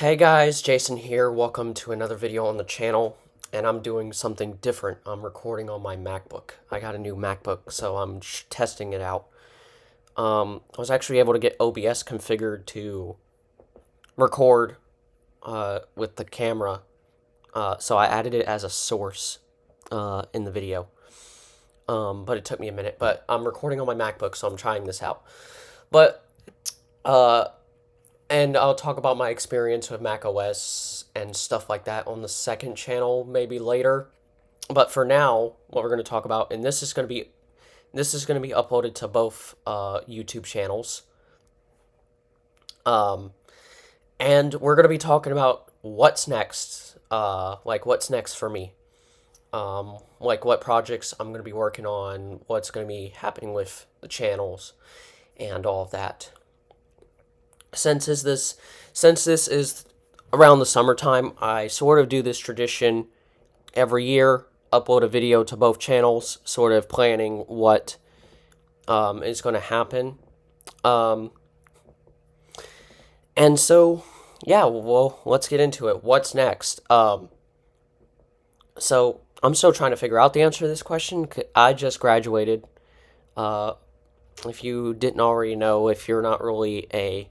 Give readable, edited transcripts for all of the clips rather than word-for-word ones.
Hey guys, Jason here. Welcome to another video on the channel. And I'm doing something different. I'm recording on my MacBook. I got a new MacBook, so I'm testing it out. I was actually able to get OBS configured to record with the camera. So I added it as a source in the video. But it took me a minute. But I'm recording on my MacBook, so I'm trying this out. But uh, and I'll talk about my experience with Mac OS and stuff like that on the second channel maybe later. But for now, what we're going to talk about, and this is going to be uploaded to both YouTube channels. Um, and we're going to be talking about what's next, like what's next for me, like what projects I'm going to be working on, what's going to be happening with the channels, and all of that. Since this is around the summertime, I sort of do this tradition every year, upload a video to both channels, sort of planning what is going to happen. Um, and so, yeah, well, let's get into it. What's next? So I'm still trying to figure out the answer to this question. I just graduated. Uh, if you didn't already know, if you're not really a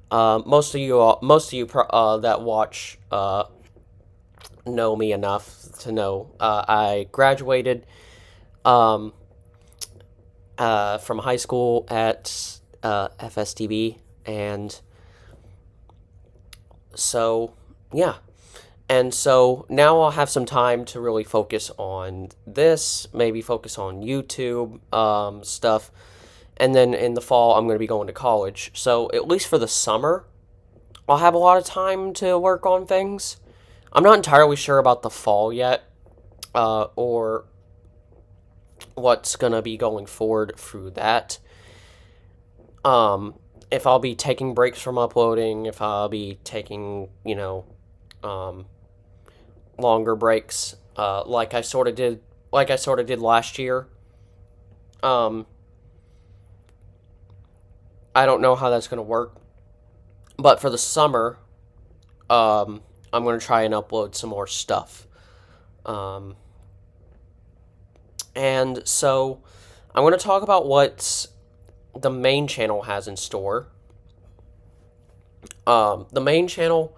most of you that watch know me enough to know I graduated um, from high school at FSTB, and so yeah, and so now I'll have some time to really focus on this, maybe focus on YouTube stuff, and then in the fall I'm going to be going to college. So at least for the summer, I'll have a lot of time to work on things. I'm not entirely sure about the fall yet, or what's gonna be going forward through that. Um, if I'll be taking breaks from uploading, if I'll be taking, um, longer breaks, like I sort of did last year. Um, I don't know how that's gonna work, but for the summer, I'm gonna try and upload some more stuff. Um, and so I'm gonna talk about what the main channel has in store. The main channel,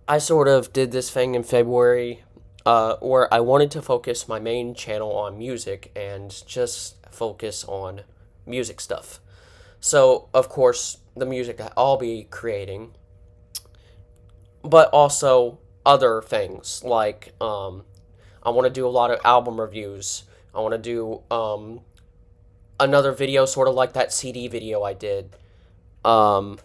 I sort of did this thing in February, where I wanted to focus my main channel on music and just focus on music stuff. So, of course, the music that I'll be creating, but also other things like I want to do a lot of album reviews. I want to do another video, sort of like that CD video I did. Um,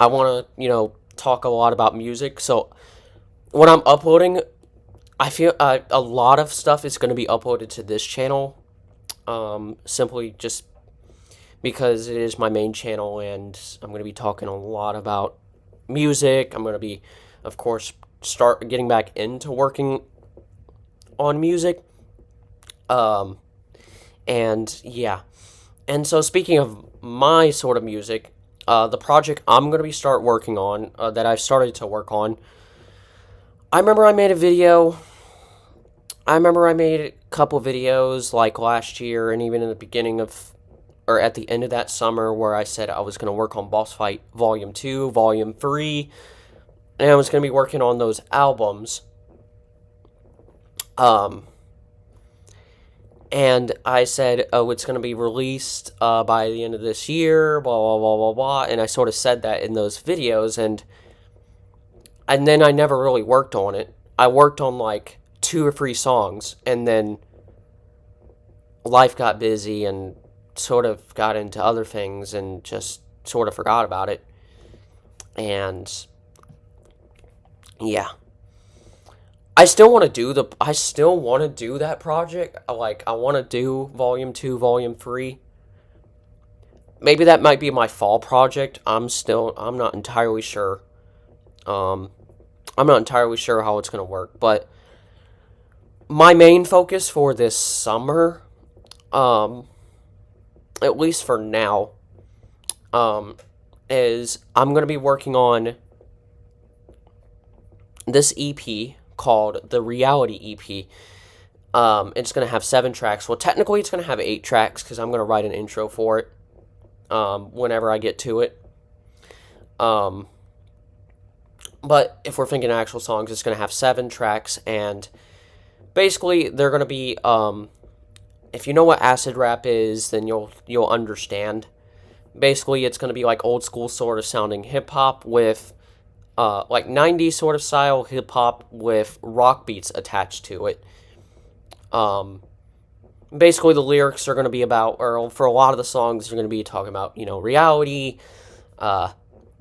I want to, talk a lot about music. So when I'm uploading, I feel a lot of stuff is going to be uploaded to this channel, simply just because it is my main channel and I'm going to be talking a lot about music. I'm going to be, of course, start getting back into working on music. Um, and yeah. And so, speaking of my sort of music, the project I'm going to be start working on, that I've started to work on, I remember I made a video. I remember I made a couple videos like last year and even in the beginning of, or at the end of that summer, where I said I was going to work on Boss Fight Volume 2, Volume 3, and I was going to be working on those albums. Um, and I said, oh, it's going to be released by the end of this year, blah, blah, blah, blah, blah. And I sort of said that in those videos, and then I never really worked on it. I worked on like 2 or 3 songs, and then life got busy and sort of got into other things and just sort of forgot about it. And yeah. I still want to do that project. Like, I want to do Volume 2, Volume 3. Maybe that might be my fall project. I'm not entirely sure. Um, I'm not entirely sure how it's going to work, but my main focus for this summer, um, at least for now, um, is I'm going to be working on this EP called the Reality EP. It's going to have 7 tracks. Well, technically, it's going to have 8 tracks because I'm going to write an intro for it whenever I get to it. But if we're thinking actual songs, it's going to have 7 tracks, and basically, they're going to be. If you know what acid rap is, then you'll understand. Basically, it's going to be like old school sort of sounding hip hop with like 90s sort of style hip hop with rock beats attached to it. Basically, the lyrics are going to be about, or for a lot of the songs, you're going to be talking about, reality.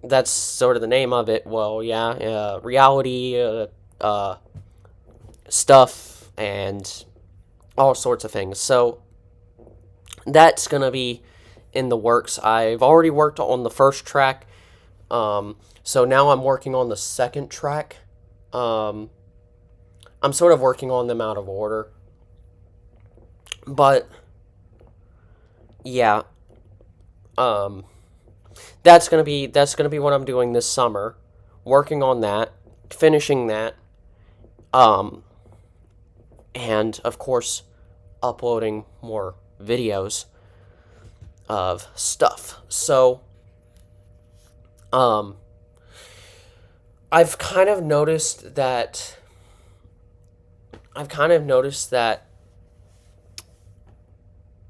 That's sort of the name of it. Well, yeah, reality, stuff, and all sorts of things. So that's going to be in the works. I've already worked on the first track. So now I'm working on the second track. I'm sort of working on them out of order. But yeah, that's gonna be what I'm doing this summer, working on that, finishing that, and of course, uploading more videos of stuff. So, I've kind of noticed that.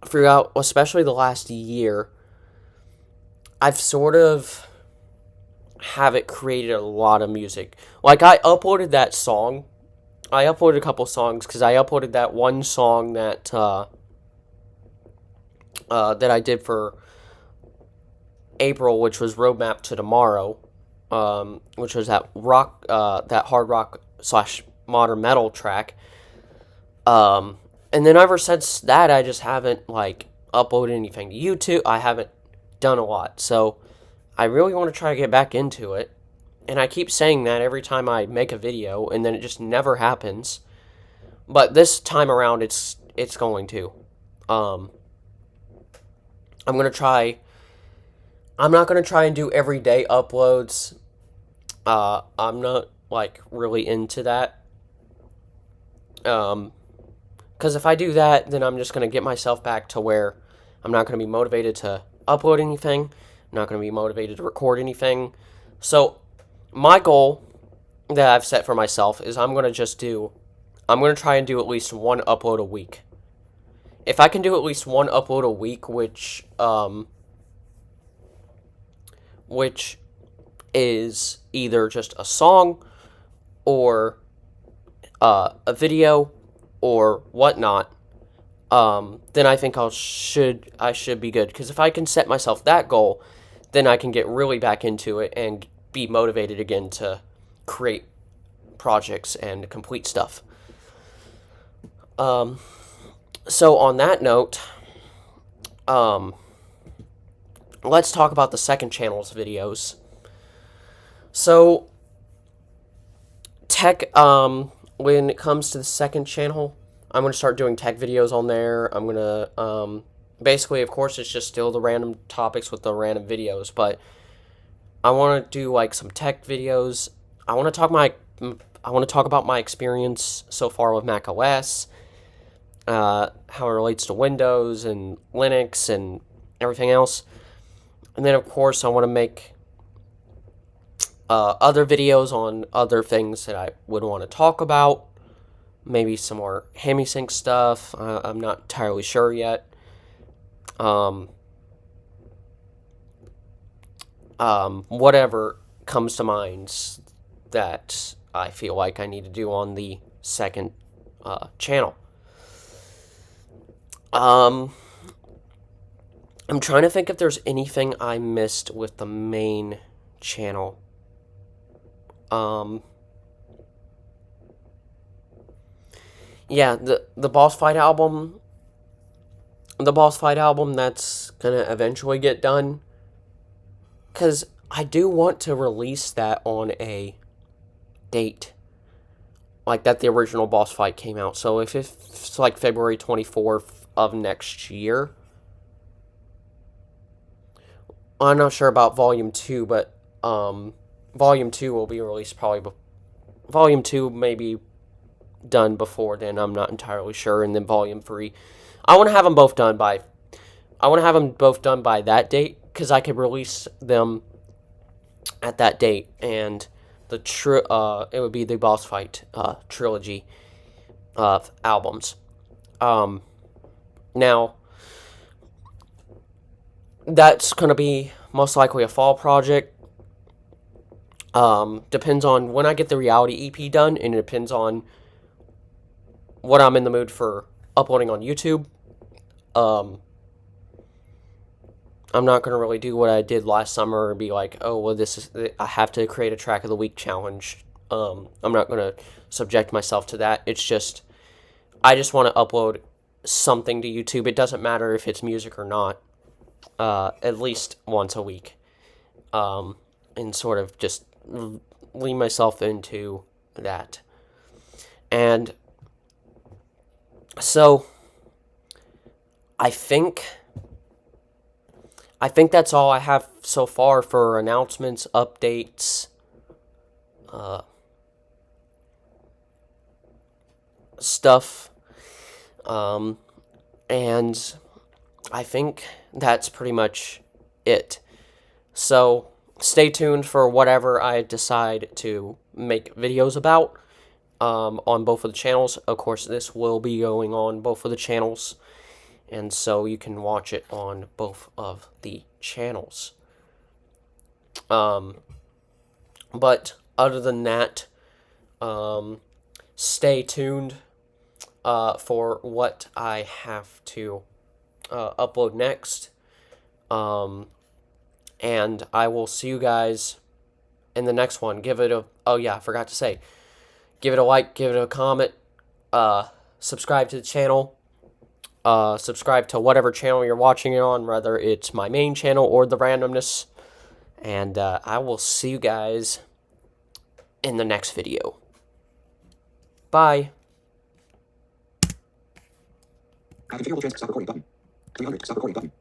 Throughout, especially the last year, I've sort of haven't created a lot of music. Like, I uploaded that song. I uploaded a couple songs because I uploaded that one song that that I did for April, which was Roadmap to Tomorrow, which was that hard rock / modern metal track. And then ever since that, I just haven't, uploaded anything to YouTube. I haven't done a lot. So, I really want to try to get back into it. And I keep saying that every time I make a video, and then it just never happens. But this time around, it's going to. I'm going to try. I'm not going to try and do everyday uploads. I'm not, really into that. Because if I do that, then I'm just going to get myself back to where I'm not going to be motivated to upload anything. I'm not going to be motivated to record anything. So, my goal that I've set for myself is I'm going to try and do at least one upload a week. If I can do at least one upload a week, which is either just a song or a video or whatnot, then I think I should be good. Because if I can set myself that goal, then I can get really back into it and be motivated again to create projects and complete stuff. So on that note, let's talk about the second channel's videos. So, when it comes to the second channel, I'm going to start doing tech videos on there. I'm going to, basically, of course, it's just still the random topics with the random videos, but I want to do, some tech videos. I want to talk about my experience so far with Mac OS, how it relates to Windows and Linux and everything else. And then, of course, I want to make other videos on other things that I would want to talk about. Maybe some more HemiSync stuff. I'm not entirely sure yet. Whatever comes to mind that I feel like I need to do on the second channel. I'm trying to think if there's anything I missed with the main channel. Yeah, the Boss Fight album. The Boss Fight album, that's gonna eventually get done. Because I do want to release that on a date. Like that the original Boss Fight came out. So if it's February 24th of next year, I'm not sure about Volume 2, but Volume 2 will be released probably. Volume 2 may be done before then. I'm not entirely sure. And then Volume 3. I want to have them both done by. I want to have them both done by that date because I could release them at that date, and it would be the Boss Fight trilogy of albums. Now, that's going to be most likely a fall project. Depends on when I get the reality EP done, and it depends on what I'm in the mood for uploading on YouTube. I'm not going to really do what I did last summer and be like, oh, well, I have to create a track of the week challenge. I'm not going to subject myself to that. It's just, I just want to upload something to YouTube. It doesn't matter if it's music or not, at least once a week. And sort of just lean myself into that. And so, I think that's all I have so far for announcements, updates, stuff. And I think that's pretty much it. So stay tuned for whatever I decide to make videos about on both of the channels. Of course, this will be going on both of the channels, and so you can watch it on both of the channels. But other than that, stay tuned for what I have to upload next. And I will see you guys in the next one. Oh yeah, I forgot to say, give it a like, give it a comment, subscribe to the channel, subscribe to whatever channel you're watching it on, whether it's my main channel or the randomness, and I will see you guys in the next video. Bye. Configurable transfer stop recording button. 300 stop recording button.